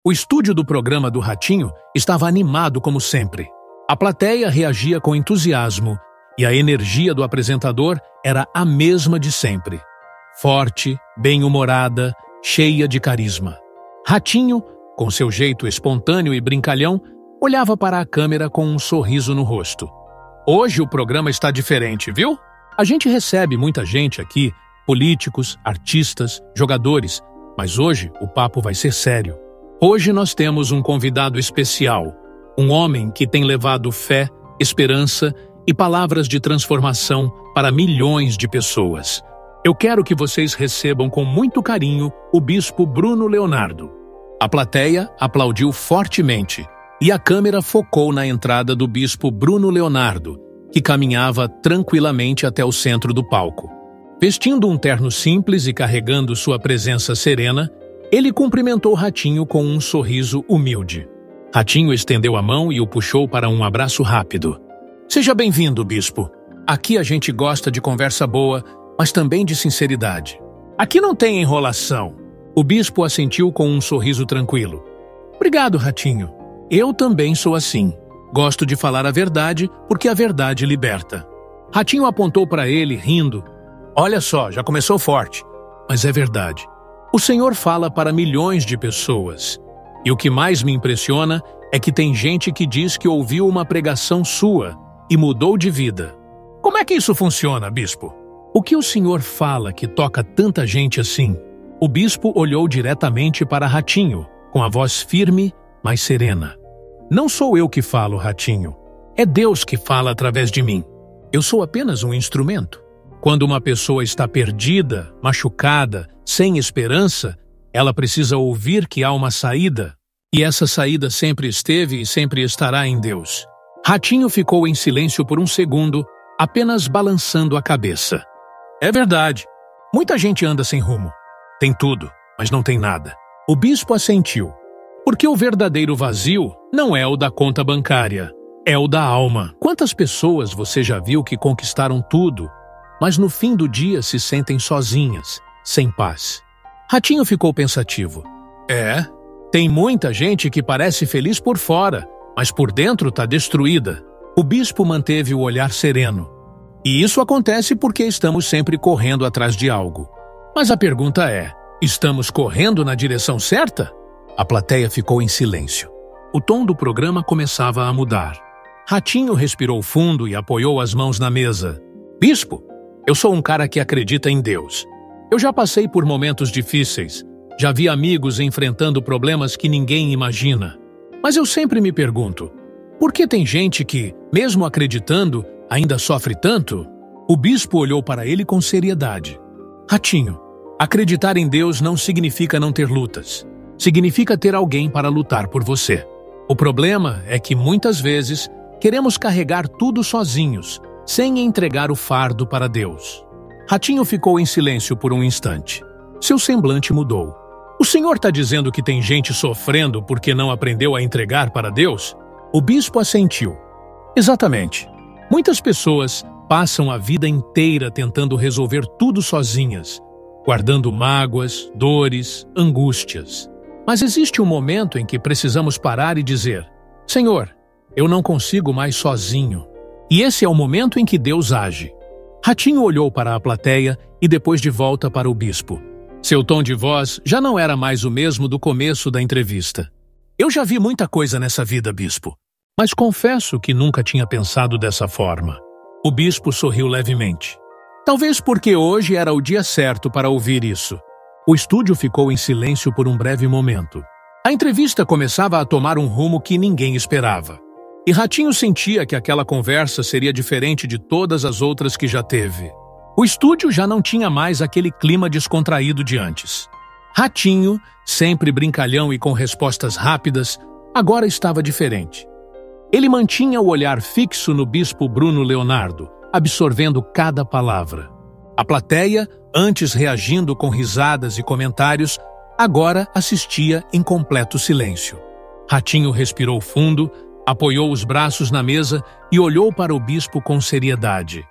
O estúdio do programa do Ratinho estava animado como sempre. A plateia reagia com entusiasmo e a energia do apresentador era a mesma de sempre. Forte, bem-humorada, cheia de carisma. Ratinho, com seu jeito espontâneo e brincalhão, olhava para a câmera com um sorriso no rosto. Hoje o programa está diferente, viu? A gente recebe muita gente aqui, políticos, artistas, jogadores, mas hoje o papo vai ser sério. Hoje nós temos um convidado especial, um homem que tem levado fé, esperança e palavras de transformação para milhões de pessoas. Eu quero que vocês recebam com muito carinho o bispo Bruno Leonardo. A plateia aplaudiu fortemente e a câmera focou na entrada do bispo Bruno Leonardo, que caminhava tranquilamente até o centro do palco. Vestindo um terno simples e carregando sua presença serena, ele cumprimentou Ratinho com um sorriso humilde. Ratinho estendeu a mão e o puxou para um abraço rápido. Seja bem-vindo, bispo. Aqui a gente gosta de conversa boa, mas também de sinceridade. Aqui não tem enrolação. O bispo assentiu com um sorriso tranquilo. Obrigado, Ratinho. Eu também sou assim. Gosto de falar a verdade porque a verdade liberta. Ratinho apontou para ele, rindo. Olha só, já começou forte. Mas é verdade. O Senhor fala para milhões de pessoas. E o que mais me impressiona é que tem gente que diz que ouviu uma pregação sua e mudou de vida. Como é que isso funciona, bispo? O que o Senhor fala que toca tanta gente assim? O bispo olhou diretamente para Ratinho, com a voz firme, mas serena. Não sou eu que falo, Ratinho. É Deus que fala através de mim. Eu sou apenas um instrumento. Quando uma pessoa está perdida, machucada, sem esperança, ela precisa ouvir que há uma saída. E essa saída sempre esteve e sempre estará em Deus. Ratinho ficou em silêncio por um segundo, apenas balançando a cabeça. É verdade. Muita gente anda sem rumo. Tem tudo, mas não tem nada. O bispo assentiu. Porque o verdadeiro vazio não é o da conta bancária, é o da alma. Quantas pessoas você já viu que conquistaram tudo, mas no fim do dia se sentem sozinhas, sem paz? Ratinho ficou pensativo. Tem muita gente que parece feliz por fora, mas por dentro está destruída. O bispo manteve o olhar sereno. E isso acontece porque estamos sempre correndo atrás de algo. Mas a pergunta é, estamos correndo na direção certa? A plateia ficou em silêncio. O tom do programa começava a mudar. Ratinho respirou fundo e apoiou as mãos na mesa. Bispo, eu sou um cara que acredita em Deus. Eu já passei por momentos difíceis. Já vi amigos enfrentando problemas que ninguém imagina. Mas eu sempre me pergunto, por que tem gente que, mesmo acreditando, ainda sofre tanto? O bispo olhou para ele com seriedade. Ratinho, acreditar em Deus não significa não ter lutas. Significa ter alguém para lutar por você. O problema é que, muitas vezes, queremos carregar tudo sozinhos, sem entregar o fardo para Deus. Ratinho ficou em silêncio por um instante. Seu semblante mudou. O senhor está dizendo que tem gente sofrendo porque não aprendeu a entregar para Deus? O bispo assentiu. Exatamente. Muitas pessoas passam a vida inteira tentando resolver tudo sozinhas, guardando mágoas, dores, angústias. Mas existe um momento em que precisamos parar e dizer, Senhor, eu não consigo mais sozinho. E esse é o momento em que Deus age. Ratinho olhou para a plateia e depois de volta para o bispo. Seu tom de voz já não era mais o mesmo do começo da entrevista. Eu já vi muita coisa nessa vida, bispo, mas confesso que nunca tinha pensado dessa forma. O bispo sorriu levemente. Talvez porque hoje era o dia certo para ouvir isso. O estúdio ficou em silêncio por um breve momento. A entrevista começava a tomar um rumo que ninguém esperava. E Ratinho sentia que aquela conversa seria diferente de todas as outras que já teve. O estúdio já não tinha mais aquele clima descontraído de antes. Ratinho, sempre brincalhão e com respostas rápidas, agora estava diferente. Ele mantinha o olhar fixo no bispo Bruno Leonardo, absorvendo cada palavra. A plateia, antes reagindo com risadas e comentários, agora assistia em completo silêncio. Ratinho respirou fundo, apoiou os braços na mesa e olhou para o bispo com seriedade.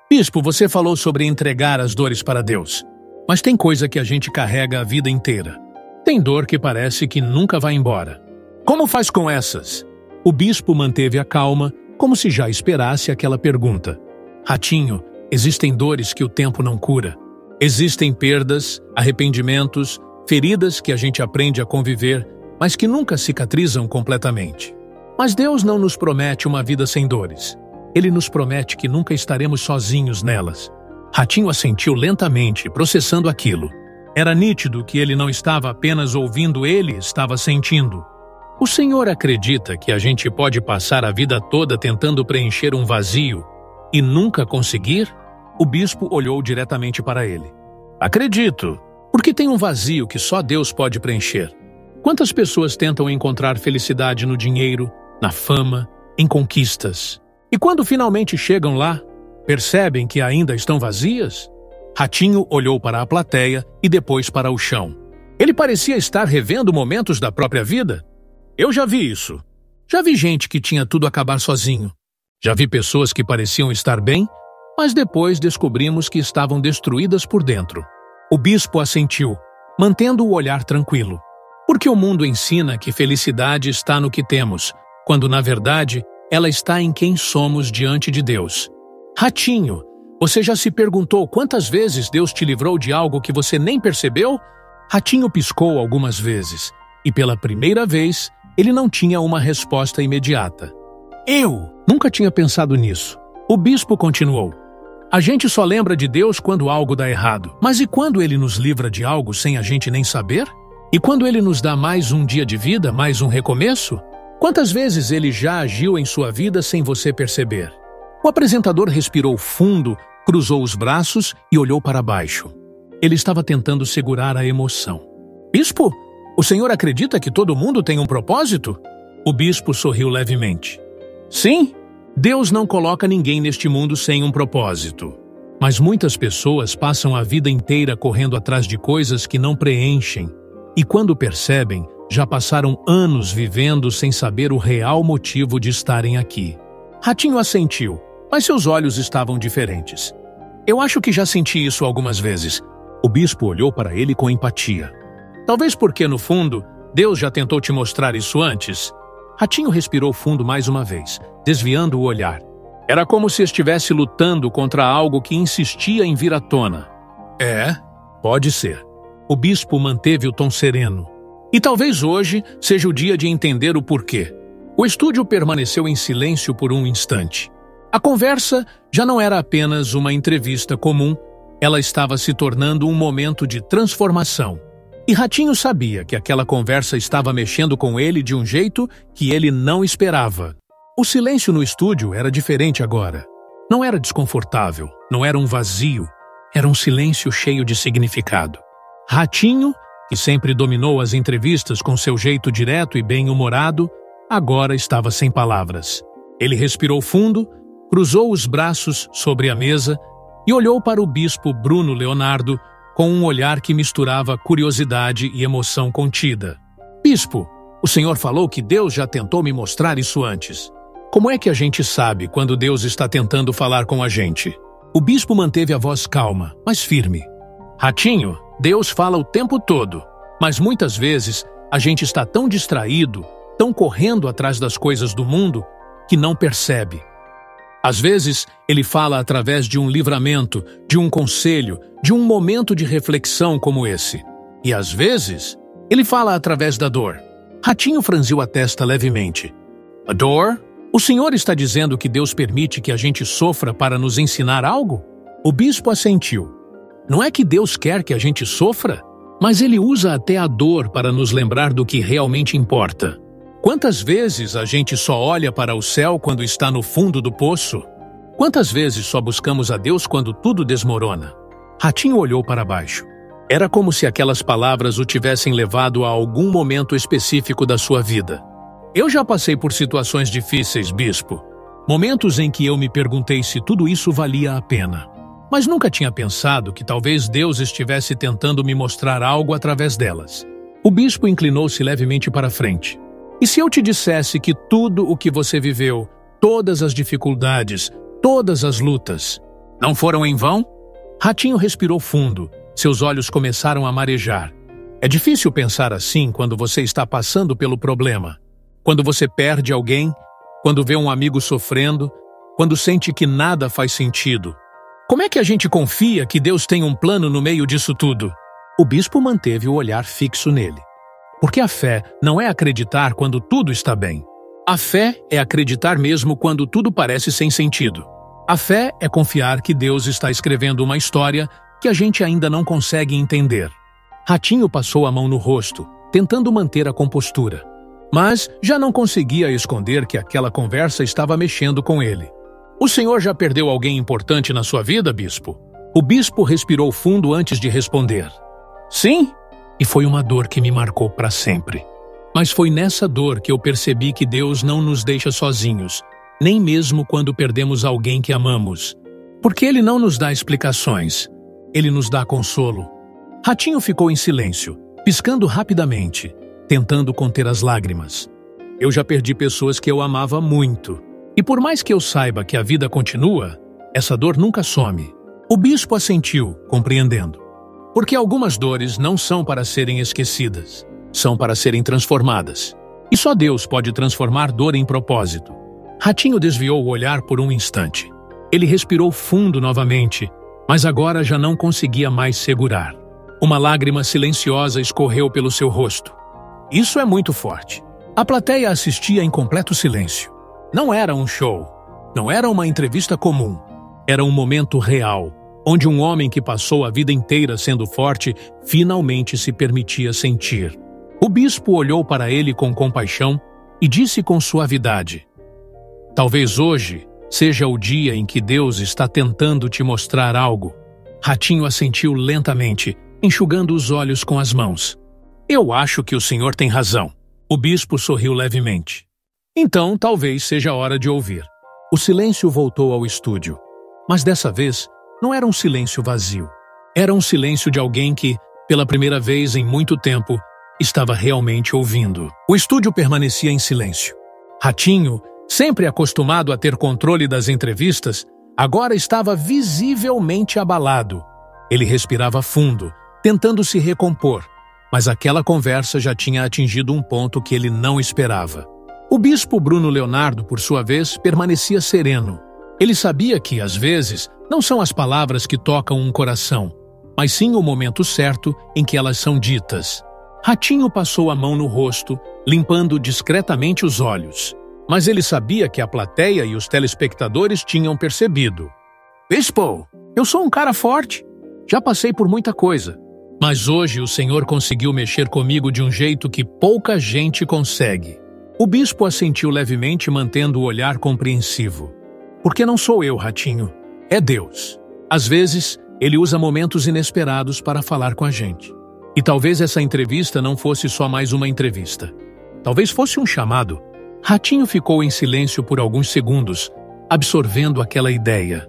Bispo, você falou sobre entregar as dores para Deus. Mas tem coisa que a gente carrega a vida inteira. Tem dor que parece que nunca vai embora. Como faz com essas? O bispo manteve a calma, como se já esperasse aquela pergunta. Ratinho, existem dores que o tempo não cura. Existem perdas, arrependimentos, feridas que a gente aprende a conviver, mas que nunca cicatrizam completamente. Mas Deus não nos promete uma vida sem dores. Ele nos promete que nunca estaremos sozinhos nelas. Ratinho assentiu lentamente, processando aquilo. Era nítido que ele não estava apenas ouvindo, ele estava sentindo. O Senhor acredita que a gente pode passar a vida toda tentando preencher um vazio e nunca conseguir? O bispo olhou diretamente para ele. Acredito, porque tem um vazio que só Deus pode preencher. Quantas pessoas tentam encontrar felicidade no dinheiro, na fama, em conquistas? E quando finalmente chegam lá, percebem que ainda estão vazias? Ratinho olhou para a plateia e depois para o chão. Ele parecia estar revendo momentos da própria vida. Eu já vi isso. Já vi gente que tinha tudo acabar sozinho. Já vi pessoas que pareciam estar bem, mas depois descobrimos que estavam destruídas por dentro. O bispo assentiu, mantendo o olhar tranquilo. Porque o mundo ensina que felicidade está no que temos, quando na verdade ela está em quem somos diante de Deus. Ratinho, você já se perguntou quantas vezes Deus te livrou de algo que você nem percebeu? Ratinho piscou algumas vezes, e pela primeira vez ele não tinha uma resposta imediata. Eu nunca tinha pensado nisso. O bispo continuou. A gente só lembra de Deus quando algo dá errado. Mas e quando Ele nos livra de algo sem a gente nem saber? E quando Ele nos dá mais um dia de vida, mais um recomeço? Quantas vezes Ele já agiu em sua vida sem você perceber? O apresentador respirou fundo, cruzou os braços e olhou para baixo. Ele estava tentando segurar a emoção. Bispo, o senhor acredita que todo mundo tem um propósito? O bispo sorriu levemente. Sim. Deus não coloca ninguém neste mundo sem um propósito. Mas muitas pessoas passam a vida inteira correndo atrás de coisas que não preenchem. E quando percebem, já passaram anos vivendo sem saber o real motivo de estarem aqui. Ratinho assentiu, mas seus olhos estavam diferentes. Eu acho que já senti isso algumas vezes. O bispo olhou para ele com empatia. Talvez porque, no fundo, Deus já tentou te mostrar isso antes. Ratinho respirou fundo mais uma vez, desviando o olhar. Era como se estivesse lutando contra algo que insistia em vir à tona. Pode ser. O bispo manteve o tom sereno. E talvez hoje seja o dia de entender o porquê. O estúdio permaneceu em silêncio por um instante. A conversa já não era apenas uma entrevista comum, ela estava se tornando um momento de transformação. E Ratinho sabia que aquela conversa estava mexendo com ele de um jeito que ele não esperava. O silêncio no estúdio era diferente agora. Não era desconfortável, não era um vazio, era um silêncio cheio de significado. Ratinho, que sempre dominou as entrevistas com seu jeito direto e bem-humorado, agora estava sem palavras. Ele respirou fundo, cruzou os braços sobre a mesa e olhou para o bispo Bruno Leonardo com um olhar que misturava curiosidade e emoção contida. Bispo, o senhor falou que Deus já tentou me mostrar isso antes. Como é que a gente sabe quando Deus está tentando falar com a gente? O bispo manteve a voz calma, mas firme. Ratinho, Deus fala o tempo todo, mas muitas vezes a gente está tão distraído, tão correndo atrás das coisas do mundo, que não percebe. Às vezes, ele fala através de um livramento, de um conselho, de um momento de reflexão como esse. E às vezes, ele fala através da dor. Ratinho franziu a testa levemente. A dor? O senhor está dizendo que Deus permite que a gente sofra para nos ensinar algo? O bispo assentiu. Não é que Deus quer que a gente sofra, mas ele usa até a dor para nos lembrar do que realmente importa. Quantas vezes a gente só olha para o céu quando está no fundo do poço? Quantas vezes só buscamos a Deus quando tudo desmorona? Ratinho olhou para baixo. Era como se aquelas palavras o tivessem levado a algum momento específico da sua vida. Eu já passei por situações difíceis, bispo. Momentos em que eu me perguntei se tudo isso valia a pena. Mas nunca tinha pensado que talvez Deus estivesse tentando me mostrar algo através delas. O bispo inclinou-se levemente para frente. E se eu te dissesse que tudo o que você viveu, todas as dificuldades, todas as lutas, não foram em vão? Ratinho respirou fundo, seus olhos começaram a marejar. É difícil pensar assim quando você está passando pelo problema. Quando você perde alguém, quando vê um amigo sofrendo, quando sente que nada faz sentido. Como é que a gente confia que Deus tem um plano no meio disso tudo? O bispo manteve o olhar fixo nele. Porque a fé não é acreditar quando tudo está bem. A fé é acreditar mesmo quando tudo parece sem sentido. A fé é confiar que Deus está escrevendo uma história que a gente ainda não consegue entender. Ratinho passou a mão no rosto, tentando manter a compostura. Mas já não conseguia esconder que aquela conversa estava mexendo com ele. O senhor já perdeu alguém importante na sua vida, bispo? O bispo respirou fundo antes de responder. Sim, e foi uma dor que me marcou para sempre. Mas foi nessa dor que eu percebi que Deus não nos deixa sozinhos, nem mesmo quando perdemos alguém que amamos. Porque Ele não nos dá explicações, Ele nos dá consolo. Ratinho ficou em silêncio, piscando rapidamente, tentando conter as lágrimas. Eu já perdi pessoas que eu amava muito. E por mais que eu saiba que a vida continua, essa dor nunca some. O bispo assentiu, compreendendo. Porque algumas dores não são para serem esquecidas, são para serem transformadas. E só Deus pode transformar dor em propósito. Ratinho desviou o olhar por um instante. Ele respirou fundo novamente, mas agora já não conseguia mais segurar. Uma lágrima silenciosa escorreu pelo seu rosto. Isso é muito forte. A plateia assistia em completo silêncio. Não era um show, não era uma entrevista comum. Era um momento real, onde um homem que passou a vida inteira sendo forte finalmente se permitia sentir. O bispo olhou para ele com compaixão e disse com suavidade: talvez hoje seja o dia em que Deus está tentando te mostrar algo. Ratinho assentiu lentamente, enxugando os olhos com as mãos. Eu acho que o senhor tem razão. O bispo sorriu levemente. Então, talvez seja hora de ouvir. O silêncio voltou ao estúdio. Mas dessa vez, não era um silêncio vazio. Era um silêncio de alguém que, pela primeira vez em muito tempo, estava realmente ouvindo. O estúdio permanecia em silêncio. Ratinho, sempre acostumado a ter controle das entrevistas, agora estava visivelmente abalado. Ele respirava fundo, tentando se recompor, mas aquela conversa já tinha atingido um ponto que ele não esperava. O bispo Bruno Leonardo, por sua vez, permanecia sereno. Ele sabia que, às vezes, não são as palavras que tocam um coração, mas sim o momento certo em que elas são ditas. Ratinho passou a mão no rosto, limpando discretamente os olhos. Mas ele sabia que a plateia e os telespectadores tinham percebido. Bispo, eu sou um cara forte. Já passei por muita coisa. Mas hoje o Senhor conseguiu mexer comigo de um jeito que pouca gente consegue. O bispo assentiu levemente, mantendo o olhar compreensivo. Porque não sou eu, Ratinho. É Deus. Às vezes, Ele usa momentos inesperados para falar com a gente. E talvez essa entrevista não fosse só mais uma entrevista. Talvez fosse um chamado. Ratinho ficou em silêncio por alguns segundos, absorvendo aquela ideia.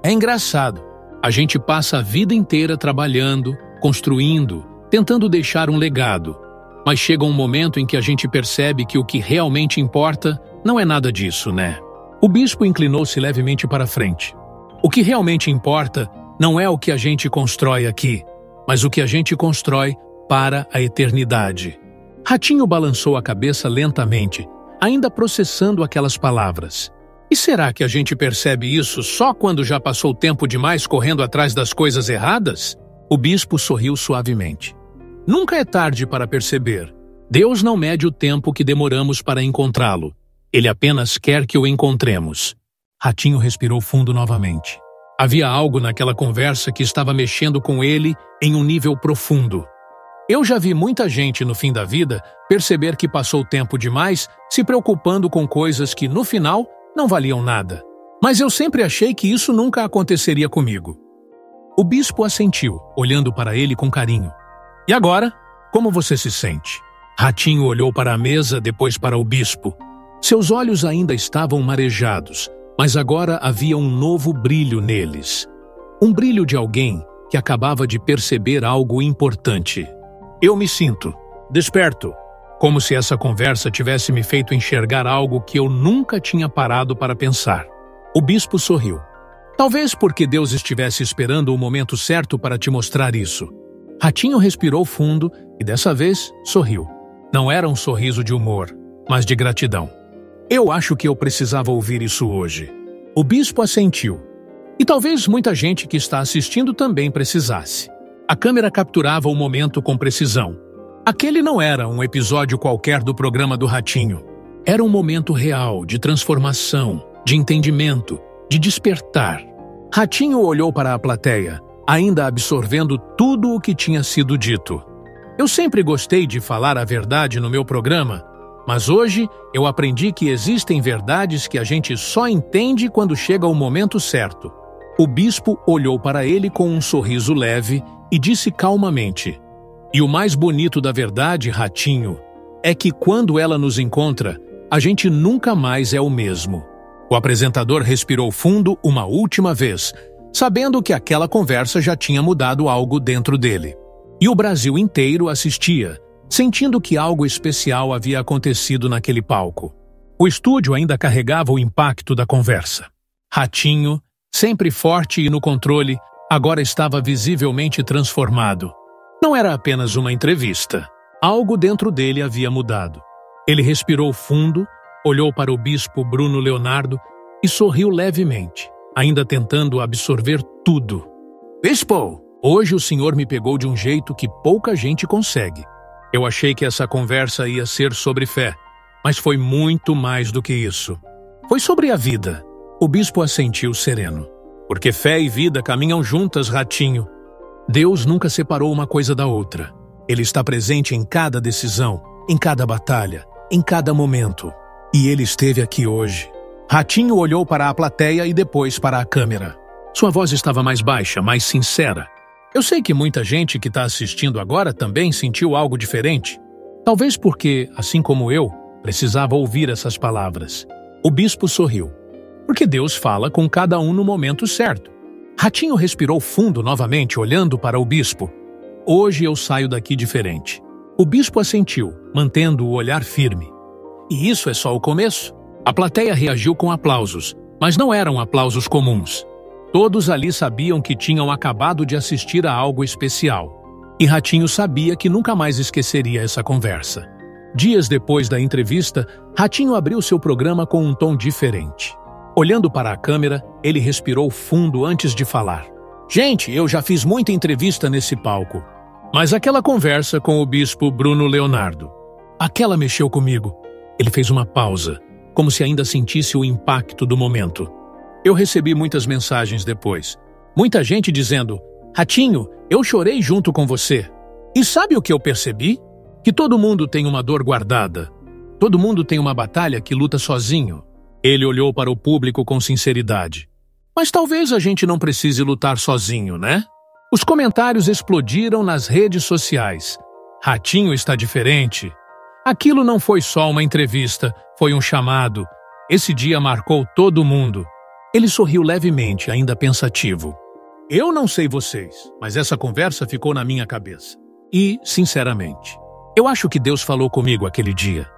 É engraçado. A gente passa a vida inteira trabalhando, construindo, tentando deixar um legado. Mas chega um momento em que a gente percebe que o que realmente importa não é nada disso, né? O bispo inclinou-se levemente para frente. O que realmente importa não é o que a gente constrói aqui, mas o que a gente constrói para a eternidade. Ratinho balançou a cabeça lentamente, ainda processando aquelas palavras. E será que a gente percebe isso só quando já passou tempo demais correndo atrás das coisas erradas? O bispo sorriu suavemente. Nunca é tarde para perceber. Deus não mede o tempo que demoramos para encontrá-lo. Ele apenas quer que o encontremos. Ratinho respirou fundo novamente. Havia algo naquela conversa que estava mexendo com ele em um nível profundo. Eu já vi muita gente no fim da vida perceber que passou tempo demais se preocupando com coisas que, no final, não valiam nada. Mas eu sempre achei que isso nunca aconteceria comigo. O bispo assentiu, olhando para ele com carinho. E agora, como você se sente? Ratinho olhou para a mesa, depois para o bispo. Seus olhos ainda estavam marejados, mas agora havia um novo brilho neles. Um brilho de alguém que acabava de perceber algo importante. Eu me sinto desperto, como se essa conversa tivesse me feito enxergar algo que eu nunca tinha parado para pensar. O bispo sorriu. Talvez porque Deus estivesse esperando o momento certo para te mostrar isso. Ratinho respirou fundo e dessa vez sorriu. Não era um sorriso de humor, mas de gratidão. Eu acho que eu precisava ouvir isso hoje. O bispo assentiu. E talvez muita gente que está assistindo também precisasse. A câmera capturava o momento com precisão. Aquele não era um episódio qualquer do programa do Ratinho. Era um momento real de transformação, de entendimento, de despertar. Ratinho olhou para a plateia, ainda absorvendo tudo o que tinha sido dito. Eu sempre gostei de falar a verdade no meu programa, mas hoje eu aprendi que existem verdades que a gente só entende quando chega o momento certo. O bispo olhou para ele com um sorriso leve e disse calmamente: "E o mais bonito da verdade, Ratinho, é que quando ela nos encontra, a gente nunca mais é o mesmo." O apresentador respirou fundo uma última vez, sabendo que aquela conversa já tinha mudado algo dentro dele. E o Brasil inteiro assistia, sentindo que algo especial havia acontecido naquele palco. O estúdio ainda carregava o impacto da conversa. Ratinho, sempre forte e no controle, agora estava visivelmente transformado. Não era apenas uma entrevista. Algo dentro dele havia mudado. Ele respirou fundo, olhou para o bispo Bruno Leonardo e sorriu levemente, ainda tentando absorver tudo. "Bispo, hoje o senhor me pegou de um jeito que pouca gente consegue. Eu achei que essa conversa ia ser sobre fé, mas foi muito mais do que isso. Foi sobre a vida." O bispo assentiu sereno. "Porque fé e vida caminham juntas, Ratinho. Deus nunca separou uma coisa da outra. Ele está presente em cada decisão, em cada batalha, em cada momento. E ele esteve aqui hoje." Ratinho olhou para a plateia e depois para a câmera. Sua voz estava mais baixa, mais sincera. Eu sei que muita gente que está assistindo agora também sentiu algo diferente. Talvez porque, assim como eu, precisava ouvir essas palavras. O bispo sorriu. Porque Deus fala com cada um no momento certo. Ratinho respirou fundo novamente, olhando para o bispo. "Hoje eu saio daqui diferente." O bispo assentiu, mantendo o olhar firme. E isso é só o começo. A plateia reagiu com aplausos, mas não eram aplausos comuns. Todos ali sabiam que tinham acabado de assistir a algo especial. E Ratinho sabia que nunca mais esqueceria essa conversa. Dias depois da entrevista, Ratinho abriu seu programa com um tom diferente. Olhando para a câmera, ele respirou fundo antes de falar. "Gente, eu já fiz muita entrevista nesse palco. Mas aquela conversa com o bispo Bruno Leonardo, aquela mexeu comigo." Ele fez uma pausa, como se ainda sentisse o impacto do momento. Eu recebi muitas mensagens depois. Muita gente dizendo: "Ratinho, eu chorei junto com você." E sabe o que eu percebi? Que todo mundo tem uma dor guardada. Todo mundo tem uma batalha que luta sozinho. Ele olhou para o público com sinceridade. Mas talvez a gente não precise lutar sozinho, né? Os comentários explodiram nas redes sociais. "Ratinho está diferente." Aquilo não foi só uma entrevista, foi um chamado. Esse dia marcou todo mundo. Ele sorriu levemente, ainda pensativo. "Eu não sei vocês, mas essa conversa ficou na minha cabeça. E, sinceramente, eu acho que Deus falou comigo aquele dia."